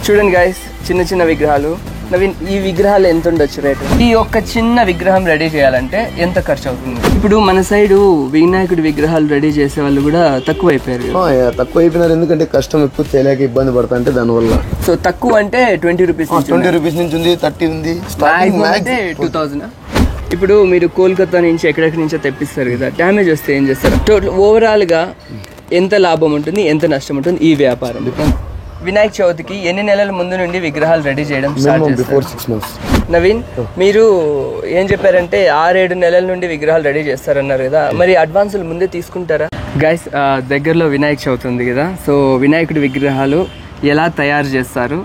చూడండి గైస్, చిన్న చిన్న విగ్రహాలు. నవీన్, ఈ విగ్రహాలు ఎంత ఉండొచ్చు రేటు? ఈ ఒక్క చిన్న విగ్రహం రెడీ చేయాలంటే ఎంత ఖర్చు అవుతుంది? ఇప్పుడు మన సైడ్ వినాయకుడి విగ్రహాలు రెడీ చేసే వాళ్ళు కూడా తక్కువ అయిపోయారు. తక్కువ అయిపోయినారు, ఎందుకంటే కష్టం ఎక్కువ చేయలేక ఇబ్బంది పడతా అంటే దానివల్ల. సో తక్కువ అంటే 20 రూపీస్, 20 రూపీస్ నుంచి ఉంది, 30 ఉంది, అంటే 2000. ఇప్పుడు మీరు కోల్కతా నుంచి ఎక్కడెక్కడి నుంచో తెప్పిస్తారు కదా, డ్యామేజ్ వస్తే ఏం చేస్తారు? టోటల్ ఓవరాల్ గా ఎంత లాభం ఉంటుంది, ఎంత నష్టం ఉంటుంది ఈ వ్యాపారం? వినాయక చవితికి ఎన్ని నెలల ముందు నుండి విగ్రహాలు రెడీ చేయడం స్టార్ట్ చేస్తారు? నవీన్, మీరు ఏం చెప్పారంటే 6-7 నెలల నుండి విగ్రహాలు రెడీ చేస్తారన్నారు కదా, మరి అడ్వాన్సులు ముందే తీసుకుంటారా? గైస్, దగ్గరలో వినాయక చవితి ఉంది కదా, సో వినాయకుడి విగ్రహాలు ఎలా తయారు చేస్తారు,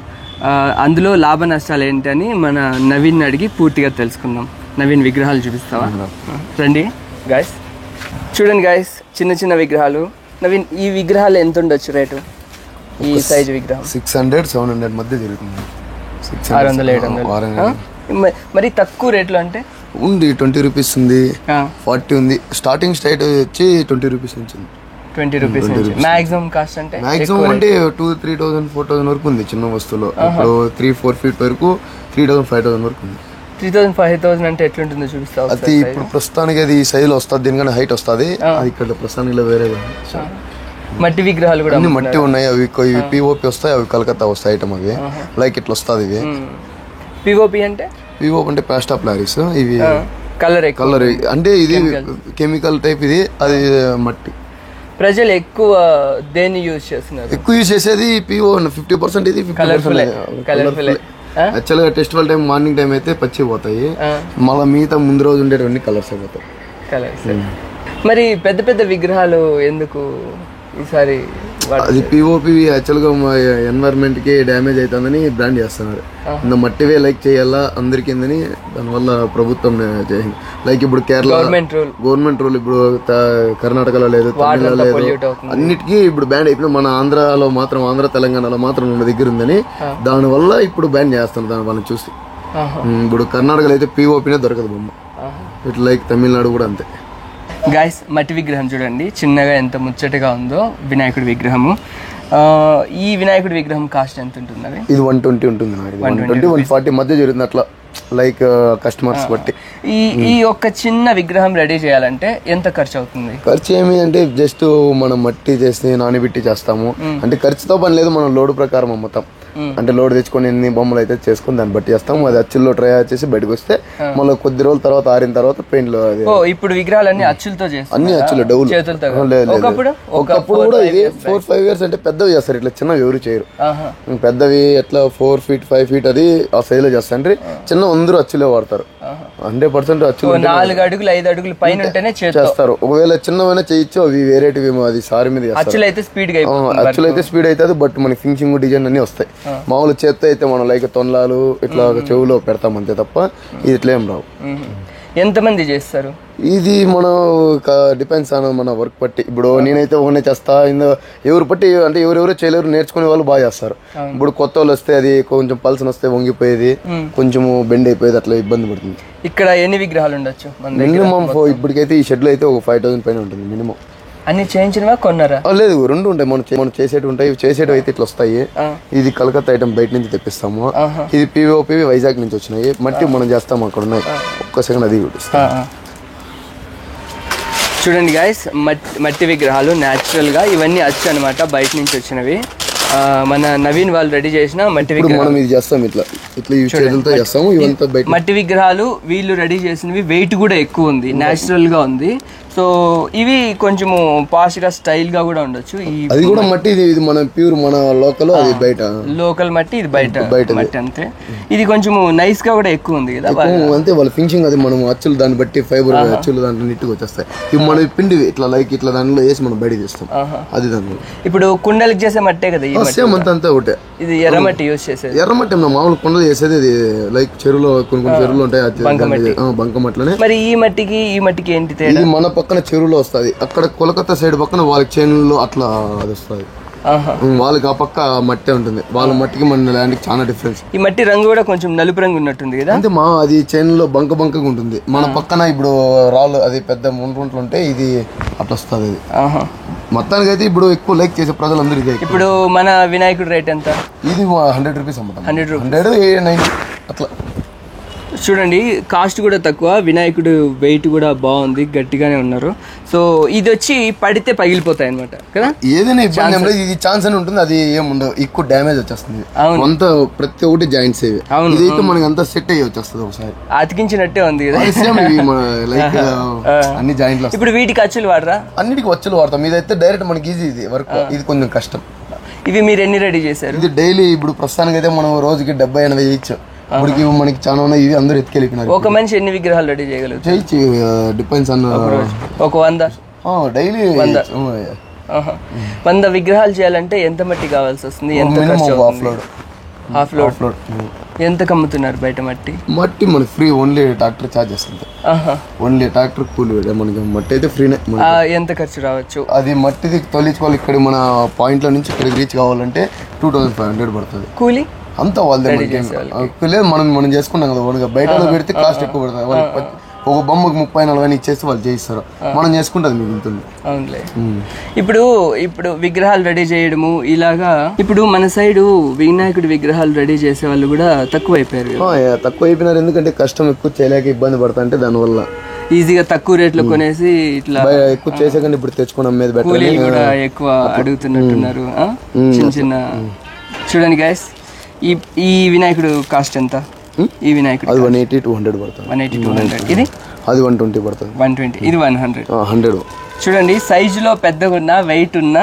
అందులో లాభ నష్టాలు ఏంటని మన నవీన్ అడిగి పూర్తిగా తెలుసుకుందాం. నవీన్, విగ్రహాలు చూపిస్తావా? రండి గైస్. చూడండి గైస్, చిన్న చిన్న విగ్రహాలు. నవీన్, ఈ విగ్రహాలు ఎంత ఉండొచ్చు రేటు? ఈ సైజ్ విగ్రహం 600-700 మధ్య జరుగుతుంది. 600-700. మరి తక్కువ రేట్లో అంటే ఉంది, 20 రూపీస్ ఉంది, 40 ఉంది. స్టార్టింగ్ స్టేట్ వచ్చి 20 రూపీస్ నుంచి ఉంది. 20 రూపీస్ నుంచి మాక్సిమం కాస్ట్ అంటే? మాక్సిమం అంటే 2,000-3,000-4,000 వరకు ఉంది చిన్న వస్తువులో. ఇప్పుడు 3-4 ఫీట్ వరకు 3,000-5,000 వరకు ఉంది. 3,000-5,000 అంటే ఎట్లుంటుందో చూపిస్తావు? అది ఇప్పుడు ప్రస్తుతానికి అది సైజ్ వస్తుంది, దీనికన్నా హైట్ వస్తుంది. అది ఇక్కడ ప్రస్తుతానికి వేరే మట్టి విగ్రహాలు కూడా అన్ని మట్టి ఉన్నాయి. అవి పిఓపి వస్తాయి, అవి కలకత్తా వస్తాయి ఐటమ్. అవి లైక్ ఇట్లా వస్తుంది. ఇవి పిఓపి అంటే? పిఓపి అంటే ప్లాస్టర్ ఆఫ్ ప్లారిస్. ఇవి కలర్ అంటే ఇది కెమికల్ టైప్, ఇది అది మట్టి. ప్రజలు ఎక్కువ దేన్ని యూజ్ చేస్తున్నారు? ఎక్కువ యూజ్ చేసేది పిఓ 50%, ఇది 50%. యాక్చువల్గా ఫెస్టివల్ టైం మార్నింగ్ టైం అయితే పచ్చి పోతాయి, మళ్ళీ మిగతా ముందు రోజు ఉండేటువంటి కలర్స్ అయిపోతాయి. మరి పెద్ద పెద్ద విగ్రహాలు ఎందుకు ఈసారి? అది పిఓపి యాక్చువల్గా ఎన్వైరన్మెంట్ కి డ్యామేజ్ అవుతుందని బ్రాండ్ చేస్తున్నారు. మట్టివే లైక్ చేయాలా అందరికి, దానివల్ల ప్రభుత్వం చేసింది. లైక్ ఇప్పుడు కేరళ గవర్నమెంట్ రూల్, ఇప్పుడు కర్ణాటకలో లేదు, తమిళనాడులో లేదు, అన్నిటికీ ఇప్పుడు బ్యాన్ అయిపోయింది. మన ఆంధ్రాలో మాత్రం, ఆంధ్ర తెలంగాణలో మాత్రం మన దగ్గర ఉందని, దానివల్ల ఇప్పుడు బ్యాన్ చేస్తున్నారు. దాని వాళ్ళని చూసి ఇప్పుడు కర్ణాటకలో అయితే పిఓపినే దొరకదు బొమ్మ, ఇట్లా లైక్ తమిళనాడు కూడా అంతే. గాయస్, మట్టి విగ్రహం చూడండి, చిన్నగా ఎంత ముచ్చటగా ఉందో వినాయకుడి విగ్రహము. ఈ వినాయకుడి విగ్రహం కాస్ట్ ఎంత ఉంటుంది? ఇది 120 ఉంటుంది, 120-140 మధ్య జరుగుతుంది. అట్లా లైక్ కస్టమర్స్ బట్టి. ఈ ఒక్క చిన్న విగ్రహం రెడీ చేయాలంటే ఎంత ఖర్చు అవుతుంది? ఖర్చు ఏమి అంటే జస్ట్ మనం మట్టి చేసి నానబెట్టి చేస్తాము. అంటే ఖర్చుతో పని లేదు, మనం లోడ్ ప్రకారం అమ్ముతాం. అంటే లోడ్ తెచ్చుకొని ఎన్ని బొమ్మలు అయితే చేసుకుని దాన్ని బట్టి చేస్తాం. అది అచ్చుల్లో ట్రై చేసి బయటకు వస్తే మళ్ళీ కొద్ది రోజుల తర్వాత ఆరిన తర్వాత పెయింట్ లో. ఇప్పుడు విగ్రహాలన్నీ అచ్చులతో చేస్తారు, అన్ని అచ్చులు డౌల్. ఒకప్పుడు కూడా ఇది 4-5 years అంటే పెద్దవి చేస్తారు, ఇట్లా చిన్నవి ఎవరు చేయరు. పెద్దవి ఎట్లా 4 feet 5 feet అది ఆ సైజ్ లో చేస్తారు. చిన్న అందరూ అచ్చులే వాడతారు. 100% అచ్చులు 4 అడుగులు 5 అడుగులు పైన ఉంటేనే చేస్తారు. ఒకవేళ చిన్నవైనా చేయొచ్చు, అవి వేరేటివి అది సారీ మీద అచ్చులైతే స్పీడ్ అవుతుంది. బట్ మనకి ఫినిషింగ్ డిజైన్ అన్ని వస్తాయి. మామూలు చేత్తో అయితే మనం లైక్ తొండలాలు ఇట్లా చెవులో పెడతాం అంతే తప్ప ఇది ఇట్లా ఏం రావు. ఎంతమంది చేస్తారు ఇది? మనం డిపెండ్స్ ఆన్ మన వర్క్ బట్టి. ఇప్పుడు నేనైతే ఒకనే చేస్తా, ఎవరు బట్టి అంటే ఎవరెవరో చేయలేరు, నేర్చుకునే వాళ్ళు బాగా చేస్తారు. ఇప్పుడు కొత్త వాళ్ళు వస్తే అది కొంచెం పల్సన్ వస్తే వంగిపోయేది, కొంచెము బెండ్ అయిపోయేది, అట్లా ఇబ్బంది పడుతుంది. ఇక్కడ ఎన్ని విగ్రహాలు ఉండొచ్చు? మినిమం ఇప్పటికైతే ఈ షెడ్ లో అయితే ఒక 5,000 పైన ఉంటుంది మినిమం. అన్ని చేయించినవా కొన్నారా? లేదు, రెండు ఉంటాయి. మనం చేసేటివి ఉంటాయి, చేసేటివి అయితే ఇట్లా వస్తాయి. ఇది కలకత్తా ఐటమ్ బయట నుంచి తెప్పిస్తాము. ఇది పిఓపి వైజాగ్ నుంచి వచ్చినాయి. మట్టి మనం చేస్తాము, అక్కడ ఉన్నాయి. ఒక్క సెకండ్ అది చూడండి గాయస్, మట్టి విగ్రహాలు న్యాచురల్ గా ఇవన్నీ అచ్చు అనమాట, బయట నుంచి వచ్చినవి. మన నవీన్ వాళ్ళు రెడీ చేసిన మట్టి విగ్రహాలు చేస్తాం. ఇట్లా చేతులతో చేస్తాము. మట్టి విగ్రహాలు వీళ్ళు రెడీ చేసినవి వెయిట్ కూడా ఎక్కువ ఉంది, న్యాచురల్ గా ఉంది. సో ఇవి కొంచెము పాష్ గా స్టైల్ గా కూడా ఉండొచ్చు. అది కూడా మట్టి, ఇది మన ప్యూర్ మన లోకల్, అది బయట లోకల్ మట్టి, ఇది బయట మట్టి అంతే. ఇది కొంచెము నైస్ గా కూడా ఎక్కువ ఉంది కదా అంతే. వాళ్ళ ఫినిషింగ్ అది మనం అచ్చులు దాన్ని బట్టి ఫైబర్ అచ్చులు దాంట్లో నీట్గా వచ్చేస్తాయి. ఇవి మన పిండి ఇట్లా లైక్ ఇట్లా దాంట్లో వేసి మనం బయట చేస్తాం. అది దాంట్లో ఇప్పుడు కుండలకి చేసే మట్టే కదా సేమ్ అంతా ఒకటే. ఇది ఎర్రమట్టి యూజ్ చేసేది. ఎర్రమట్టి మామూలు కుండలు చేసేది. ఇది లైక్ చెరువులో కొన్ని చెరువులు ఉంటాయి, బంకమట్లనే. మరి ఈ మట్టికి ఏంటి తేడా? ఇది మన పక్కన చెరువులో వస్తుంది, అక్కడ కోలకత్తా సైడ్ పక్కన వాళ్ళ చేనుల్లో అట్లా అది వస్తుంది. వాళ్ళకి ఆ పక్క మట్టి ఉంటుంది, వాళ్ళ మట్టికి మన ల్యాండ్కి చాలా డిఫరెన్స్. ఈ మట్టి రంగు కూడా కొంచెం నలుపు రంగు ఉన్నట్టుంది కదా. అంటే అది చైన్లో బంకగా ఉంటుంది. మన పక్కన ఇప్పుడు రాళ్ళు అది పెద్ద ముంట్లు ఉంటే ఇది అట్లా వస్తుంది. అది మొత్తానికి అయితే ఇప్పుడు ఎక్కువ లైక్ చేసే ప్రజలందరూ ఇదే. ఇప్పుడు మన వినాయకుడు రేట్ ఎంత? ఇది 100 రూపీస్ అమ్ముతాం. 100 90 అట్లా. చూడండి కాస్ట్ కూడా తక్కువ, వినాయకుడు వెయిట్ కూడా బాగుంది, గట్టిగానే ఉన్నారు. సో ఇది వచ్చి పడితే పగిలిపోతాయి అనమాట కదా. ఏదైనా ఇబ్బంది ఏం లేదు, ఇది ఛాన్స్ అని ఉంటుంది, అది ఏముండదు, ఎక్కువ డ్యామేజ్ వచ్చేస్తుంది. అంత ప్రతి ఒక్కటి జాయింట్స్ ఇవి. ఇదైతే మనకి అంతా సెట్ అయ్యి వచ్చేస్తుంది ఒకసారి, అతికించినట్టే ఉంది కదా. లైక్ అన్ని జాయింట్లు. ఇప్పుడు వీటికి అచ్చులు వాడరా? అన్నిటికీ వచ్చులు వాడతాం. ఇదైతే డైరెక్ట్ మనకి ఈజీ, ఇది వర్క్, ఇది కొంచెం కష్టం. ఇవి మీరు ఎన్ని రెడీ చేశారు? ఇది డైలీ ఇప్పుడు ప్రస్తుతానికి అయితే మనం రోజుకి 70-80 చేయొచ్చు. ఇప్పటికి మనకి చాలా ఉన్నాయి, ఇవి అందరూ ఎత్తుకెళ్ళిపోయినారు. ఒక మనిషి ఎన్ని విగ్రహాలు రెడీ చేయగలరు? చేయొచ్చు, డిపెండ్స్ అన్న. ఒక 100 డైలీ 100 విగ్రహాలు చేయాలంటే ఎంత మట్టి కావాల్సి వస్తుంది? ఎంత హాఫ్ లోడ్ ఎంత కమ్ముతున్నారు బయట మట్టి? మట్టి మనకి ఫ్రీ, ఓన్లీ ట్రాక్టర్ చార్జ్ చేస్తుంది. ఓన్లీ ట్రాక్టర్ కూలి. మనకి మట్టి అయితే ఫ్రీనే. ఎంత ఖర్చు రావచ్చు? అది మట్టిది తొలిచుకోవాలి, ఇక్కడ మన పాయింట్ లో నుంచి ఇక్కడికి రీచ్ కావాలంటే 2500 పడుతుంది కూలి. అంతా వాళ్ళదే. లేదు, మనం చేసుకున్నాం కదా ఓన్గా. బయట పెడితే కాస్ట్ ఎక్కువ పడుతుంది. వాళ్ళకి ఒక బొమ్మకు 30-40 ఇచ్చేసి వాళ్ళు చేయిస్తారు. మనం చేసుకుంటే అది మిగులుతుంది. అవునులే. ఇప్పుడు విగ్రహాలు రెడీ చేయడము ఇలాగా, ఇప్పుడు మన సైడు వినాయకుడి విగ్రహాలు రెడీ చేసే వాళ్ళు కూడా తక్కువ అయిపోయినారు. ఎందుకంటే కష్టం ఎక్కువ చేయలేక ఇబ్బంది పడతా, అంటే దానివల్ల ఈజీగా తక్కువ రేట్లో కొనేసి ఇట్లా ఎక్కువ చేసేకండి. ఇప్పుడు తెచ్చుకుని అమ్మేది బెటర్, కూడా ఎక్కువ అడుగుతున్నట్టున్నారు. చిన్న చూడండి గైస్, ఈ వినాయకుడు కాస్ట్ ఎంత? ఈ వినాయకుడు 180-200 పడుతుంది. 180-200. ఇది అది 120 పడుతుంది. 120. ఇది 100. చూడండి సైజులో పెద్దగా ఉన్న వెయిట్ ఉన్న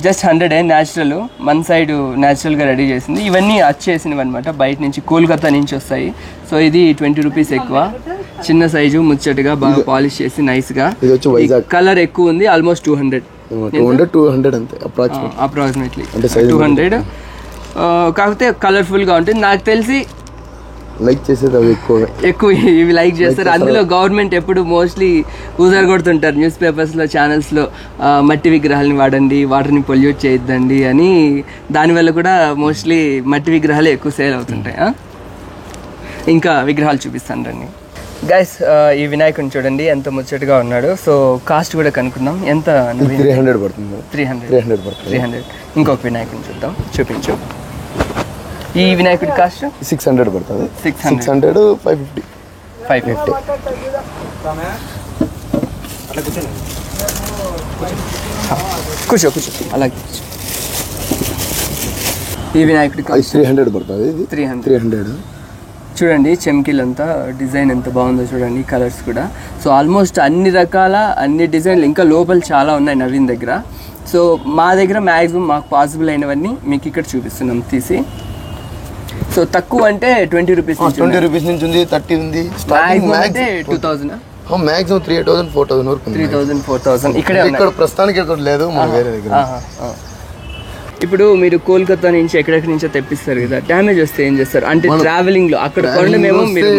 జస్ట్ 100 న్యాచురల్. మన సైడ్ న్యాచురల్గా రెడీ చేసింది. ఇవన్నీ వచ్చేసినవి అనమాట, బయట నుంచి కోల్కతా నుంచి వస్తాయి. సో ఇది 20 రూపీస్ ఎక్కువ. చిన్న సైజు, ముచ్చటగా బాగా పాలిష్ చేసి నైస్గా. కలర్ ఎక్కువ ఉంది, ఆల్మోస్ట్ 200 అంతే అప్రాక్సిమేట్లీ 200. కాకపోతే కలర్ఫుల్గా ఉంటుంది. నాకు తెలిసి లైక్ చేసేది అవి ఎక్కువ ఇవి లైక్ చేస్తారు. అందులో గవర్నమెంట్ ఎప్పుడు మోస్ట్లీ ఊజర్ కొడుతుంటారు న్యూస్ పేపర్స్లో, ఛానల్స్లో, మట్టి విగ్రహాలని వాడండి, వాటర్ని పొల్యూట్ చేయొద్దండి అని. దానివల్ల కూడా మోస్ట్లీ మట్టి విగ్రహాలే ఎక్కువ సేల్ అవుతుంటాయి. ఇంకా విగ్రహాలు చూపిస్తాను రండి గైస్. ఈ వినాయకుడిని చూడండి ఎంత ముచ్చటగా ఉన్నాడు. సో కాస్ట్ కూడా కనుక్కుందాం. ఎంత? 300 పడుతుంది. 300. ఇంకొక వినాయకుడిని చూద్దాం, చూపించు. ఈ వినాయకుడి కాస్ట్ 600 పడుతుంది. 600 550. కూర్చో అలాగే. ఈ వినాయకుడి కాస్ట్ 300 పడుతుంది. 300. చూడండి చెమ్కీలంతా డిజైన్ ఎంత బాగుందో చూడండి, కలర్స్ కూడా. సో ఆల్మోస్ట్ అన్ని డిజైన్లు ఇంకా లోపల చాలా ఉన్నాయి నవీన్ దగ్గర. సో మా దగ్గర మ్యాక్సిమం మాకు పాసిబుల్ అయినవన్నీ మీకు ఇక్కడ చూపిస్తున్నాం తీసి. సో తక్కువ అంటే 20 రూపీస్ నుంచి ఉంది, 30 ఉంది. అంటే 2000, మ్యాక్సిమం 3000-4000 వరకు. 3000-4000 ఇక్కడ ప్రస్తుతానికి లేదు, మన వేరే దగ్గర. ఇప్పుడు మీరు కోల్కతా నుంచి ఎక్కడెక్కడి నుంచో తెప్పిస్తారు కదా, డ్యామేజ్ వస్తే ఏం చేస్తారు? అంటే ట్రావెలింగ్ లో అక్కడ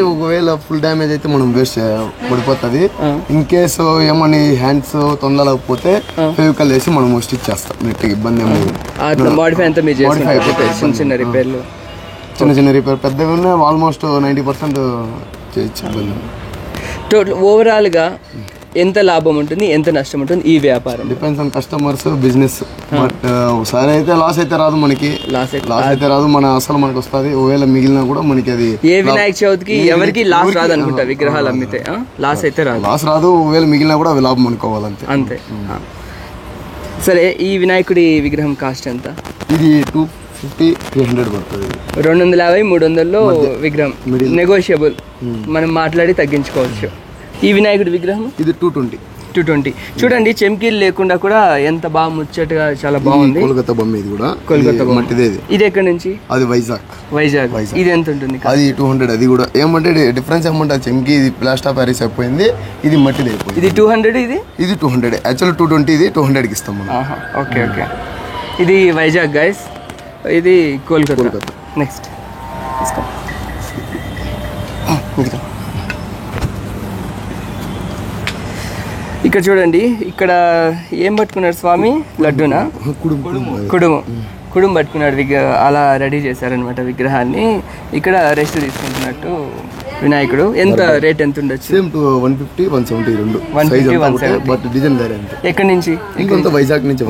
ఒకవేళ ఫుల్ డ్యామేజ్ అయితే మనం వేస్ట్ పడిపోతుంది. ఇన్ కేసు ఏమని హ్యాండ్స్ తొందరలేకపోతే ఫెవికల్ వేసి మనం స్టిచ్ చేస్తాం. నెట్కి ఇబ్బంది ఏమి లేదు. మోడిఫై అంతా మీరు చిన్న రిపేర్లు, చిన్న రిపేర్. పెద్దగా ఉన్నాయి ఆల్మోస్ట్ 90% చేయొచ్చు. ఇబ్బంది. టోటల్ ఓవరాల్గా ఎంత లాభం ఉంటుంది, ఎంత నష్టం ఉంటుంది ఈ వ్యాపారం? Depends on customers, business. But ఒకసారి అయితే లాస్ అయితే రాదు మనకి, లాస్ అయితే రాదు. అసలు మనకి వస్తుంది. ఒకవేళ మిగిలినా కూడా మనకి అది ఏ వినాయక చవితికి ఎవరికి లాస్ రాదు అనుకుంటా. విగ్రహాలు అమ్మితే లాస్ అయితే రాదు. ఒకవేళ మిగిలినా కూడా అవి లాభం అనుకోవాలంతే. అంతే. సరే, ఈ వినాయకుడి విగ్రహం కాస్ట్ ఎంత? ఇది 250-300 పడుతుంది. 250-300లో విగ్రహం నెగోషియబుల్, మనం మాట్లాడి తగ్గించుకోవచ్చు. ఈ వినాయకుడి విగ్రహం ఇది 220. చూడండి చెమ్కీలు లేకుండా కూడా ఎంత బాగా ముచ్చటగా చాలా బాగుంది. కోల్కతా బొమ్మ. ఇది కూడా కోల్కతా బొమ్మ. ఇది ఎక్కడి నుంచి? అది వైజాగ్. ఇది ఎంత ఉంటుంది? అది 200. అది కూడా ఏమంటే డిఫరెన్స్ ఏమంటే చెమ్కీ ఇది ప్లాస్టర్ ప్యారిస్ అయిపోయింది, ఇది మట్టిది అయిపోయింది. ఇది 200. ఇది 200. యాక్చువల్ 220. ఇది 200కి ఇస్తాం మనం. ఓకే. ఇది వైజాగ్ గైస్, ఇది కోల్కతా. నెక్స్ట్ ఇక్కడ చూడండి, ఇక్కడ ఏం పట్టుకున్నాడు స్వామి? లడ్డూనా? కుడుము పట్టుకున్నాడు. అలా రెడీ చేశారనమాట విగ్రహాన్ని. ఇక్కడ రెస్ట్ తీసుకుంటున్నట్టు వినాయకుడు. ఎంత రేట్ ఎంత ఉండొచ్చు? సేమ్ 150, 170 రెండు. 150, 170. బట్ డిజైన్ వేరే అంతే. ఎక్కడి నుంచి? ఇంకొంత వైజాగ్ నుంచి.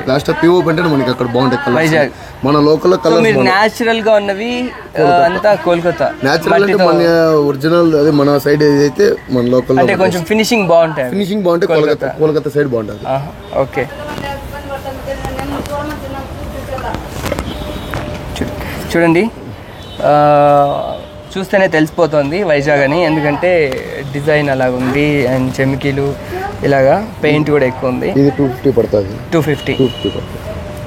ప్లాస్టర్ పిఓపి అంటే మనకి అక్కడ బాగుంటాయి. వైజాగ్ మన లోకల్ కలర్. మీరు నేచురల్ గా ఉన్నవి అంతా కోల్కతా. నేచురల్ అంటే మన ఒరిజినల్, అదే మన సైడ్ ఏదైతే మన లోకల్ అంటే కొంచెం ఫినిషింగ్ బాగుంటాయి. ఫినిషింగ్ బాగుంటే కోల్కతా సైడ్ బాగుంటుంది. ఓకే, చూడండి, చూస్తేనే తెలిసిపోతుంది వైజాగ్ అని. ఎందుకంటే డిజైన్ అలాగ ఉంది అండ్ చెమికీలు ఇలాగా, పెయింట్ కూడా ఎక్కువ ఉంది. ఇది 250 పడుతుంది. 250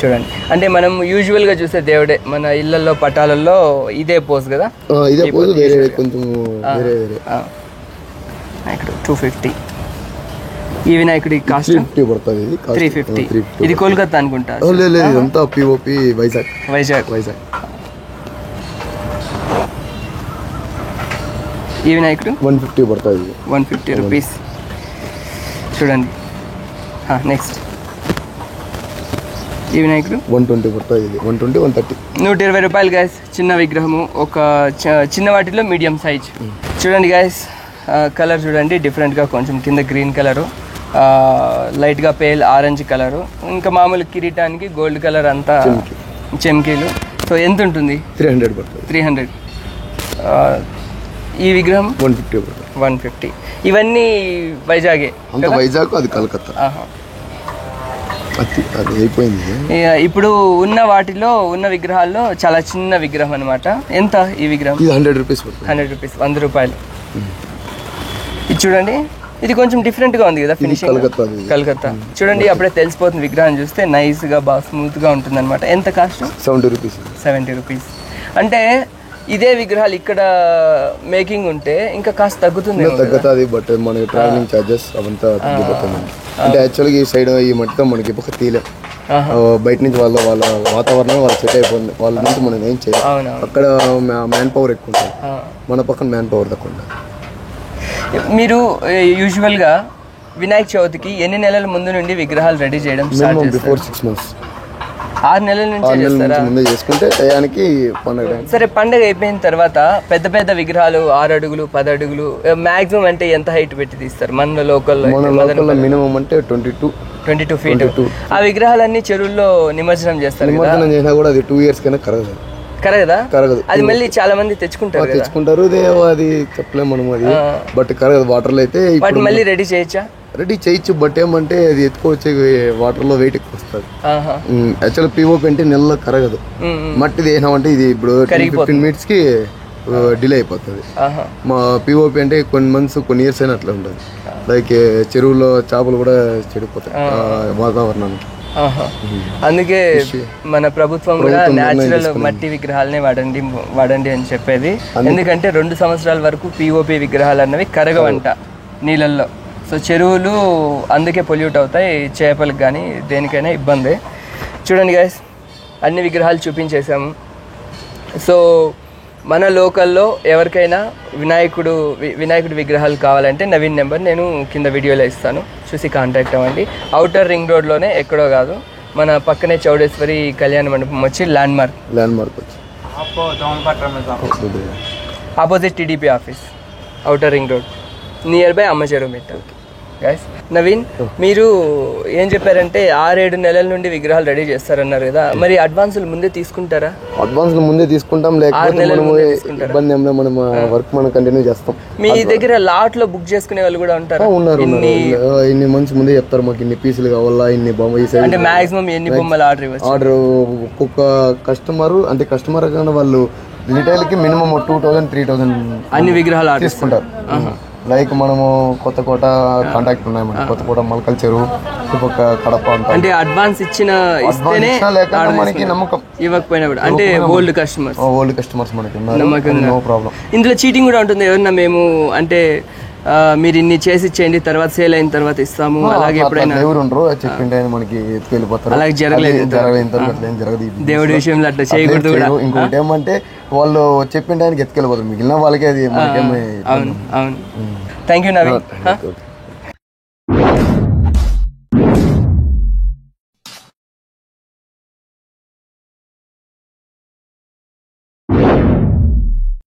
చూడండి. అంటే మనం యూజువల్గా చూసే దేవుడే మన ఇళ్లలో పటాలలో ఇదే పోజ్ కదా. ఇదే పోజ్, వేరే కొంచెం వేరే వేరే. ఇక్కడ 250. ఈ వినాయకుడి కాస్ట్ 350 పడుతుంది. 350. ఇది కోల్కతా అనుకుంటా. లేదు, ఇదంతా పిఓపి వైజాగ్. ఈ వినాయకుడు 150 పడుతుంది. 150 రూపీస్. చూడండి. నెక్స్ట్ ఈ వినాయకుడు 120 పడుతుంది. ఇది 120, 130. 120 రూపాయలు గైస్. చిన్న విగ్రహము, ఒక చిన్న వాటిలో మీడియం సైజ్. చూడండి గైస్, కలర్ చూడండి డిఫరెంట్గా, కొంచెం కింద గ్రీన్ కలరు, లైట్గా పేల్ ఆరెంజ్ కలరు, ఇంకా మామూలు కిరీటానికి గోల్డ్ కలర్ అంతా చెమ్కీలు. సో ఎంత ఉంటుంది? 300 పడుతుంది. 300. ఈ విగ్రహం 150. ఇవన్నీ వైజాగే. వైజాగ్, అది కలకత్తా. అది అయిపోయింది. ఇప్పుడు ఉన్న వాటిలో ఉన్న విగ్రహాల్లో చాలా చిన్న విగ్రహం అనమాట. ఎంత ఈ విగ్రహం? 100 రూపీస్. 100 రూపీస్, 100 రూపాయలు. ఇది చూడండి, ఇది కొంచెం డిఫరెంట్ గా ఉంది కదా ఫినిషింగ్. కలకత్తా చూడండి, అప్పుడే తెలిసిపోతుంది. విగ్రహం చూస్తే నైస్ గా బాగా స్మూత్ గా ఉంటుంది అనమాట. ఎంత కాస్ట్? 70 రూపీస్. 70 రూపీస్. అంటే ఇదే విగ్రహాలు ఇక్కడ మేకింగ్ ఉంటే ఇంకా కాస్త తగ్గుతుంది. బట్ మనకి ట్రావెలింగ్ చార్జెస్ అవంతా తగ్గిపోతుంది. అంటే యాక్చువల్గా ఈ సైడ్ ఈ మట్టితో మనకి ఒక తీలేం. బయట నుంచి వాళ్ళ వాతావరణం వాళ్ళు సెట్ అయిపోతుంది. వాళ్ళ నుంచి మనం ఏం చేయాలి. అక్కడ మ్యాన్ పవర్ ఎక్కువ ఉంటుంది, మన పక్కన మ్యాన్ పవర్ తక్కువ ఉంటుంది. మీరు యూజువల్గా వినాయక చవితికి ఎన్ని నెలల ముందు నుండి విగ్రహాలు రెడీ చేయడం స్టార్ట్ చేస్తారు? Before 6 months. 6 నెలల నుంచి చేస్తారా? ముందే చేసుకుంటే టయానికి పండుగ. సరే, పండుగ అయిపోయిన తర్వాత పెద్ద పెద్ద విగ్రహాలు 6 అడుగులు 10 అడుగులు మాక్సిమం అంటే ఎంత హైట్ పెట్టి తీస్తారు? మన లోకల్ మినిమం అంటే 22 feet. ఆ విగ్రహాలన్నీ చెరువుల్లో నిమజ్జనం చేస్తారు. నిమజ్జనం చేసినా కూడా అది 2 years కన్నా కరగదు. అది మళ్ళీ చాలా మంది తెచ్చుకుంటారు. అది చెప్పలేము మనం, అది బట్ కరగదు వాటర్ లో అయితే. మళ్ళీ రెడీ చేయొచ్చా? రెడీ చేయొచ్చు, బట్ ఏమంటే అది ఎక్కువ వచ్చే వాటర్ లో వెయిట్ ఎక్కువ వస్తుంది. యాక్చువల్ పిఓపి అంటే నెలలో కరగదు. మట్టిది వేసినామంటే ఇది ఇప్పుడు 15 minutes కి డిలే అయిపోతుంది. మా పిఓపి అంటే కొన్ని మంత్స్ కొన్ని ఇయర్స్ అయినా అట్లా ఉంటుంది. లైక్ చెరువులో చేపలు కూడా చెడిపోతాయి వాతావరణానికి. అందుకే మన ప్రభుత్వం కూడా న్యాచురల్ మట్టి విగ్రహాలనే వాడండి అని చెప్పేది. ఎందుకంటే 2 సంవత్సరాల వరకు పిఓపి విగ్రహాలు అన్నవి కరగవంట నీళ్ళల్లో. సో చెరువులు అందుకే పొల్యూట్ అవుతాయి, చేపలకు కానీ దేనికైనా ఇబ్బంది. చూడండి గైస్, అన్ని విగ్రహాలు చూపించేసాము. సో మన లోకల్లో ఎవరికైనా వినాయకుడి విగ్రహాలు కావాలంటే నవీన్ నెంబర్ నేను కింద వీడియోలో ఇస్తాను, చూసి కాంటాక్ట్ అవ్వండి. ఔటర్ రింగ్ రోడ్లోనే, ఎక్కడో కాదు, మన పక్కనే చౌడేశ్వరి కళ్యాణ మండపం వచ్చి ల్యాండ్ మార్క్ వచ్చి opposite TDP office, outer ring road, near by Ammacheruvu Mitta. Guys, Naveen, మీరు ఏం చెప్పారంటే 6-7 నెలల నుండి విగ్రహాలు రెడీ చేస్తారన్నారు కదా, మరి అడ్వాన్సులు ముందే తీసుకుంటారా? అడ్వాన్సులు ముందే తీసుకుంటాం, లేకపోతే ఇబ్బంది ఏం లేదు, మనం వర్క్ మనం కంటిన్యూ చేస్తాం. మీ దగ్గర లాట్ లో బుక్ చేసుకునే వాళ్ళు కూడా ఉంటారు? ఉన్నారు. ఇన్ని మంత్స్ ముందే చెప్తారు, మాకు ఇన్ని పీసులు కావాలా, ఇన్ని బొమ్మ ఈ సైడ్. అంటే మాక్సిమం ఎన్ని బొమ్మలు ఆర్డర్ ఒక్కొక్క కస్టమర్ కన్నా వాళ్ళు రిటైల్ కి మినిమం 2000, 3000 అన్ని విగ్రహాలు తీసుకుంటారు. లైక్ మనము కొత్తకోట కాంటాక్ట్ ఉన్నాయి, మన కొత్తకోట మల్కల్ చెరువు, కడప. అంటే అడ్వాన్స్ ఇస్తేనే మనకి నమ్మకం, ఇవ్వకపోయినా కూడా అంటే ఓల్డ్ కస్టమర్స్ మనకి నో ప్రాబ్లం. ఇందులో చీటింగ్ కూడా ఉంటుంది. ఎవరన్నా మేము అంటే మీరు ఇన్ని చేసి ఇచ్చేయండి, తర్వాత సేల్ అయిన తర్వాత ఇస్తాము, అలాగే ఎప్పుడైనా ఎవరు ఉండరు చెప్పింటే మనకి ఎత్తుకెళ్ళిపోతారు. అలాగే జరగలేదు, దేవుడి విషయంలో అట్లా చేయకూడదు. ఇంకోటి ఏమంటే వాళ్ళు చెప్పిన టైంకి ఎత్తుకెళ్ళిపోతారు, మిగిలిన వాళ్ళకే అది. అవును. Thank you Naveen.